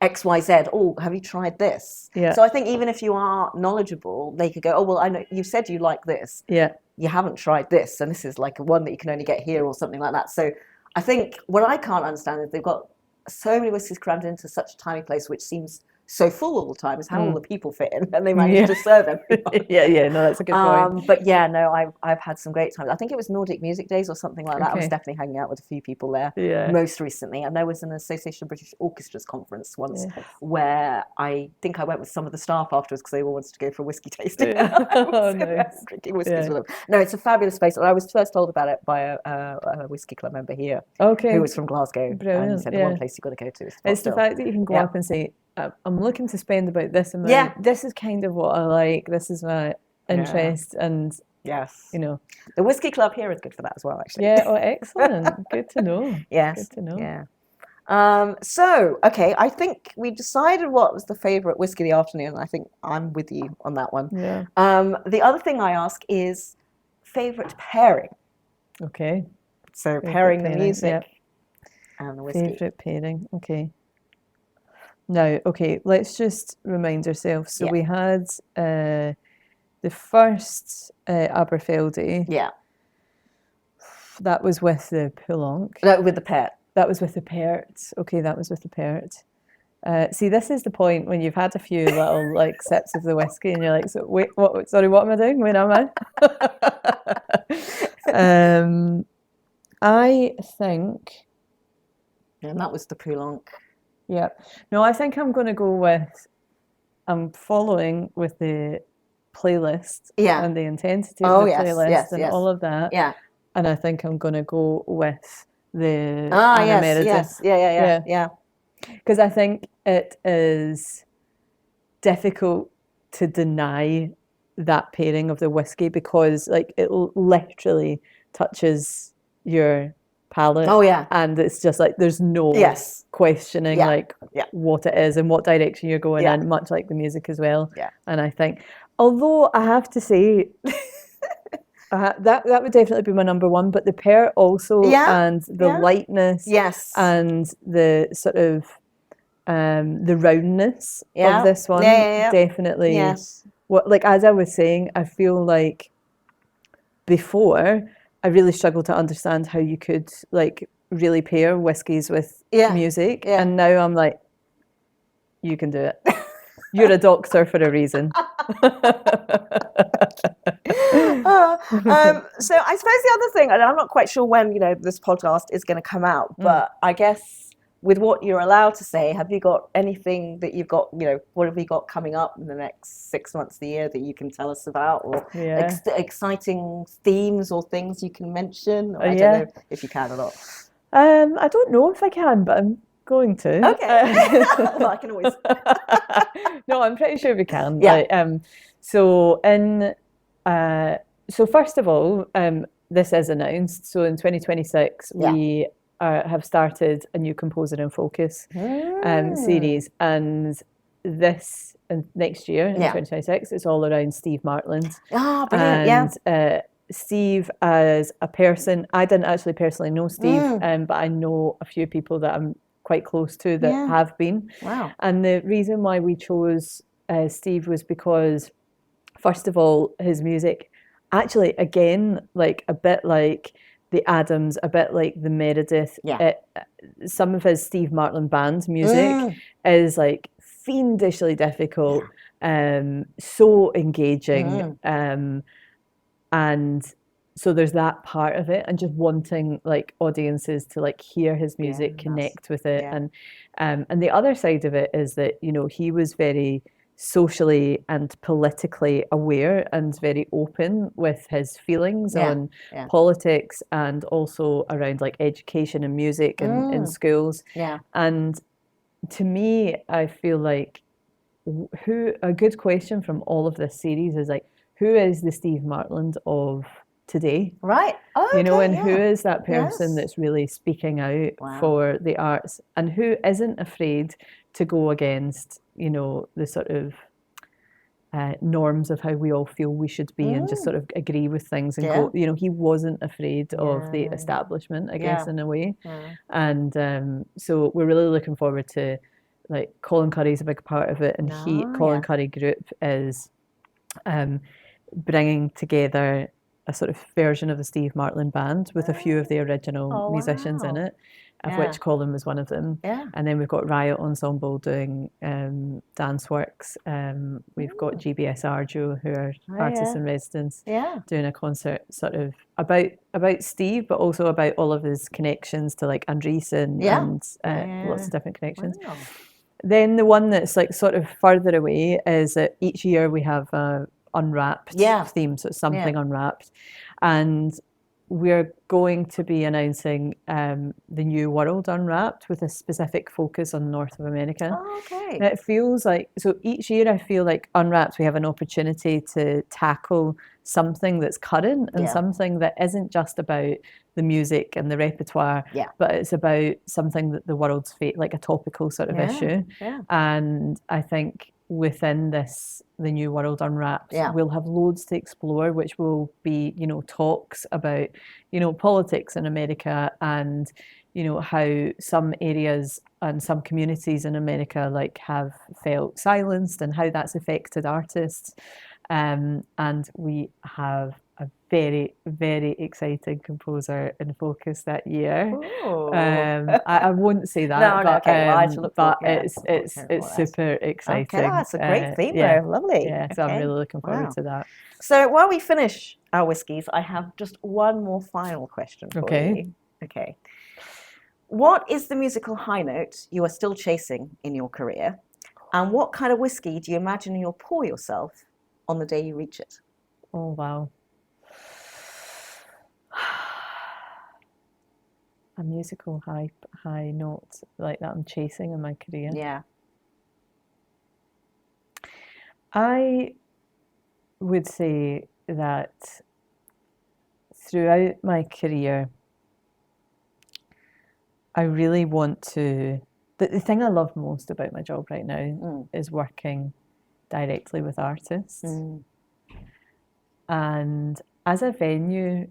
X, Y, Z. Oh, have you tried this? Yeah. So I think even if you are knowledgeable, they could go, oh, well, I know you said you like this. Yeah. You haven't tried this, and this is like one that you can only get here or something like that. So I think what I can't understand is they've got so many whiskies crammed into such a tiny place, which seems so full all the time, is how all the people fit in, and they manage to serve everyone. Yeah, no, that's a good point. But yeah, no, I've had some great times. I think it was Nordic Music Days or something like that. I was Okay. definitely hanging out with a few people there Yeah. most recently. And there was an Association of British Orchestras conference once Yes. where I think I went with some of the staff afterwards because they all wanted to go for a whiskey tasting. Yeah. Oh, nice. Drinking whiskies Yeah. with them. No, it's a fabulous place. And I was first told about it by a whiskey club member here Okay. who was from Glasgow. And Brilliant, he said, the yeah. one place you've got to go to is It's the Potstill. fact that you can go Yeah. up and say, I'm looking to spend about this amount. Yeah. This is kind of what I like. This is my interest. And, Yes. The whiskey club here is good for that as well, actually. Yeah, oh, excellent. Good to know. Yes. Good to know. Yeah. So, okay, I think we decided what was the favourite whiskey of the afternoon, and I think I'm with you on that one. Yeah. The other thing I ask is favourite pairing. Okay. So Favourite pairing the pairing, music and the whiskey. Favourite pairing. Okay. Now, okay, let's just remind ourselves. So Yeah. we had the first Aberfeldy. Yeah. That was with the Poulenc. With the pet. That was with the Pert. Okay, that was with the Pert. See, this is the point when you've had a few little like sips of the whiskey and you're like, so wait, what? Sorry, what am I doing? Where am I? I think. And that was the Poulenc. Yeah. No, I think I'm going to go with. I'm following with the playlist and the intensity of the playlist and all of that. Yeah. And I think I'm going to go with the yes. Yeah. Because I think it is difficult to deny that pairing of the whiskey because like it literally touches your palate. Oh yeah. And it's just like there's no questioning like what it is and what direction you're going in, much like the music as well. Yeah. And I think, although I have to say that would definitely be my number one, but the pear also and the lightness and the sort of the roundness of this one definitely what, like as I was saying, I feel like before I really struggled to understand how you could like really pair whiskies with music and now I'm like, you can do it. You're a doctor for a reason. So I suppose the other thing, and I'm not quite sure when this podcast is going to come out, but I guess with what you're allowed to say, have you got anything that you've got, what have you got coming up in the next 6 months, the year that you can tell us about, or exciting themes or things you can mention? Or I don't know if you can or not. I don't know if I can, but I'm going to. Okay. Well, I can always. No, I'm pretty sure we can. Yeah. So first of all, this is announced. So in 2026, we have started a new Composer in Focus series, and this and next year in 2026, it's all around Steve Martland. Ah, brilliant! And, Steve as a person, I didn't actually personally know Steve, but I know a few people that I'm quite close to that have been. Wow. And the reason why we chose Steve was because, first of all, his music, actually, again, like a bit like the Adams, a bit like the Meredith, some of his Steve Martland Band music is like fiendishly difficult, so engaging, and so there's that part of it, and just wanting like audiences to like hear his music, connect with it, and the other side of it is that he was very socially and politically aware and very open with his feelings on politics and also around like education and music and in schools. Yeah. And to me, I feel like a good question from all of this series is like, who is the Steve Martland of today? Right. Oh, and who is that person that's really speaking out for the arts, and who isn't afraid to go against, the sort of norms of how we all feel we should be and just sort of agree with things and go, he wasn't afraid of the establishment, I guess, in a way. And so we're really looking forward to, like, Colin Curry's a big part of it, and Colin Curry Group is bringing together a sort of version of the Steve Martin band with a few of the original musicians in it, of which Colin was one of them. And then we've got Riot Ensemble doing dance works. We've got GBS Arjo, who are artists in residence, doing a concert sort of about Steve, but also about all of his connections to, like, Andreessen and lots of different connections. Wow. Then the one that's, like, sort of further away is that each year we have a Unwrapped theme, so it's something unwrapped, and we're going to be announcing the New World Unwrapped with a specific focus on North of America. And it feels like, so each year I feel like Unwrapped, we have an opportunity to tackle something that's current and something that isn't just about the music and the repertoire, but it's about something that the world's like a topical sort of issue. And I think within this, the New World Unwrapped, we'll have loads to explore, which will be, talks about, politics in America and, how some areas and some communities in America, like, have felt silenced and how that's affected artists. And we have a very, very exciting composer in focus that year. I won't say that, but it's super exciting. Okay, that's a great theme though. Lovely. Yeah, so I'm really looking forward to that. So while we finish our whiskies, I have just one more final question for you. Okay. What is the musical high note you are still chasing in your career? And what kind of whiskey do you imagine you'll pour yourself on the day you reach it? Oh, wow. A musical high note like that I'm chasing in my career. Yeah. I would say that throughout my career, I really want to, the thing I love most about my job right now is working directly with artists. And as a venue,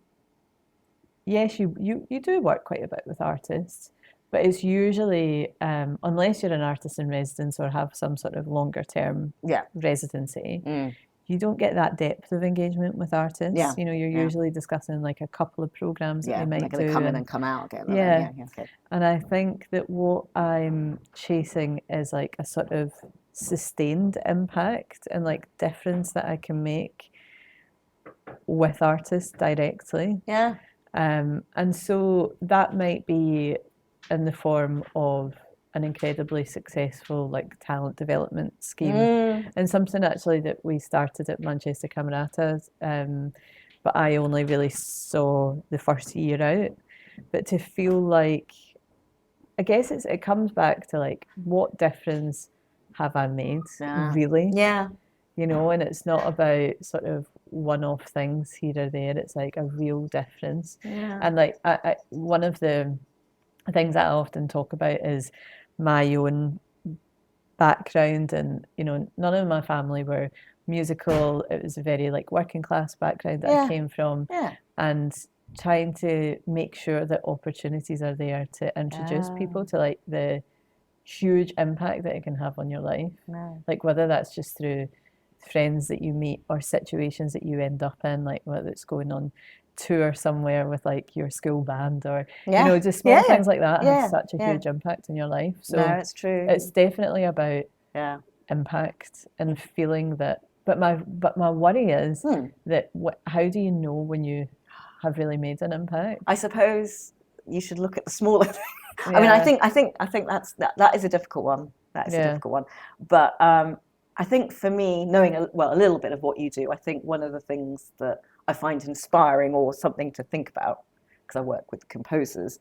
yes, you do work quite a bit with artists, but it's usually, unless you're an artist in residence or have some sort of longer term residency, you don't get that depth of engagement with artists. You're usually discussing, like, a couple of programs that they might do. Come in and come out again. Okay. And I think that what I'm chasing is, like, a sort of sustained impact and, like, difference that I can make with artists directly. And so that might be in the form of an incredibly successful, like, talent development scheme, and something actually that we started at Manchester Camerata, but I only really saw the first year out. But to feel like, I guess it comes back to, like, what difference have I made, really? And it's not about sort of one-off things here or there. It's like a real difference. And, like, I one of the things that I often talk about is my own background, and none of my family were musical. It was a very, like, working class background that I came from, and trying to make sure that opportunities are there to introduce people to, like, the huge impact that it can have on your life, like, whether that's just through friends that you meet or situations that you end up in, like whether it's going on tour somewhere with, like, your school band or just small things like that have such a huge impact in your life. So it's true. It's definitely about impact and feeling that. But my worry is that how do you know when you have really made an impact? I suppose you should look at the smaller thing. I mean, I think that is a difficult one. That is a difficult one. But I think for me, knowing a little bit of what you do, I think one of the things that I find inspiring or something to think about, because I work with composers,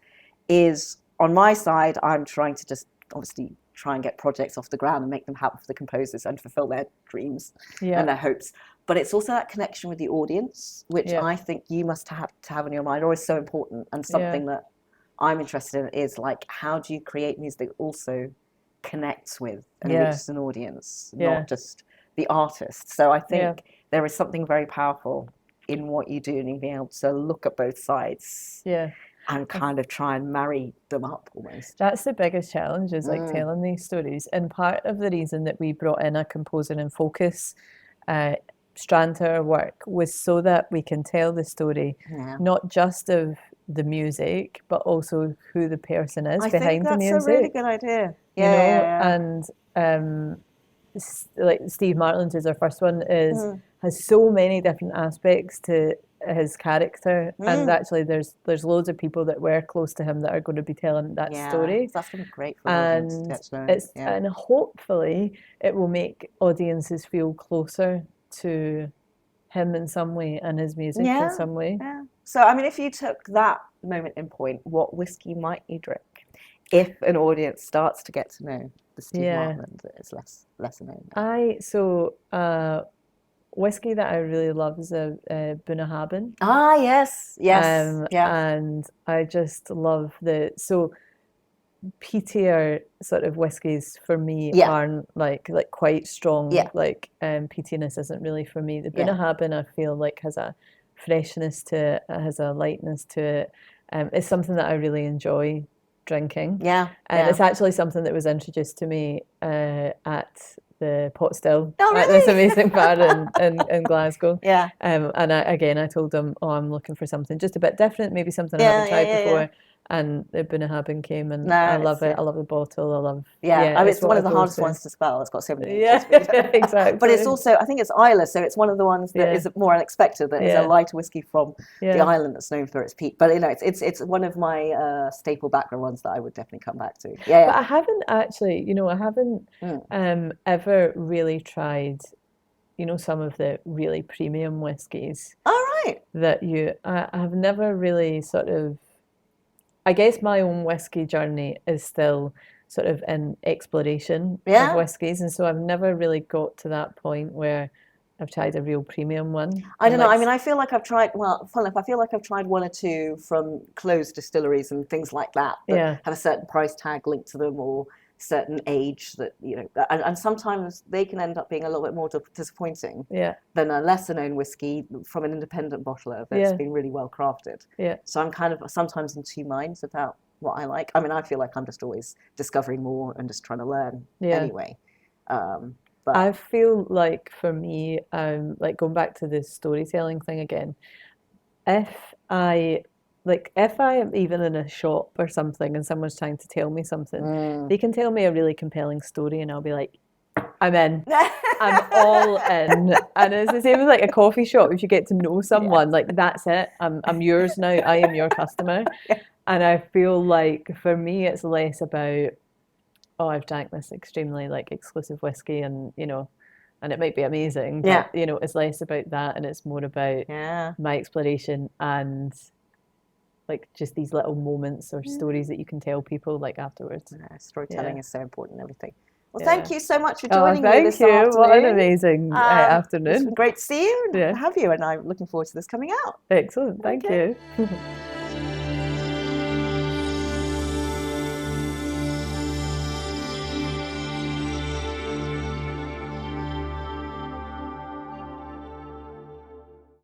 is on my side, I'm trying to just obviously try and get projects off the ground and make them happen for the composers and fulfill their dreams and their hopes. But it's also that connection with the audience, which I think you must have to have in your mind, or is so important, and something that I'm interested in is, like, how do you create music that also connects with and Yeah. reaches an audience, Yeah. not just the artist. So I think Yeah. there is something very powerful in what you do and being able to look at both sides Yeah. and kind of try and marry them up almost. That's the biggest challenge, is like telling these stories. And part of the reason that we brought in a composer and focus strand to our work was so that we can tell the story, not just of the music, but also who the person is behind the music. I think that's a really good idea. You know, and like Steve Martland, who's our first one, has so many different aspects to his character, and actually there's loads of people that were close to him that are going to be telling that story. That's going to be great for audience to get to know. It's and hopefully it will make audiences feel closer to him in some way and his music in some way. Yeah. So I mean, if you took that moment in point, what whiskey might you drink if an audience starts to get to know the Steve Martland that is less known? Whiskey that I really love is a Bunnahabhain. Ah, yes. And I just love so peatier sort of whiskies for me aren't like quite strong. Like peatiness isn't really for me. The Bunnahabhain I feel like has a freshness to it, has a lightness to it. It's something that I really enjoy drinking. And it's actually something that was introduced to me at the Pot Still at this amazing bar in Glasgow. And I told them, I'm looking for something just a bit different, maybe something I haven't tried before. And the Bunnahabhain came, and I love it. I love the bottle. I love. I mean, it's one of the hardest ones to spell. It's got so many. Exactly. But it's also, I think it's Islay, so it's one of the ones that is more unexpected. That is a lighter whiskey from the island that's known for its peat. But you know, it's one of my staple background ones that I would definitely come back to. But I haven't actually, ever really tried, some of the really premium whiskies. All right. That I have never really sort of. I guess my own whiskey journey is still sort of in exploration of whiskies, and so I've never really got to that point where I've tried a real premium one. I don't know. I mean, I feel like I've tried. Well, fun enough, I feel like I've tried one or two from closed distilleries and things like that have a certain price tag linked to them or certain age that and sometimes they can end up being a little bit more disappointing than a lesser known whiskey from an independent bottler that's been really well crafted. So I'm kind of sometimes in two minds about what I like. I mean, I feel like I'm just always discovering more and just trying to learn anyway. But I feel like for me, like going back to the storytelling thing again, if I am even in a shop or something and someone's trying to tell me something, they can tell me a really compelling story and I'll be like, I'm in. I'm all in. And it's the same as like a coffee shop. If you get to know someone, like that's it. I'm yours now. I am your customer. And I feel like for me, it's less about, I've drank this extremely like exclusive whiskey and, and it might be amazing. But, it's less about that and it's more about my exploration and like just these little moments or stories that you can tell people like afterwards. Storytelling is so important and everything. Well, thank you so much for joining me this afternoon. What an amazing afternoon. It's been great to see you and have you, and I'm looking forward to this coming out. Excellent. Thank you.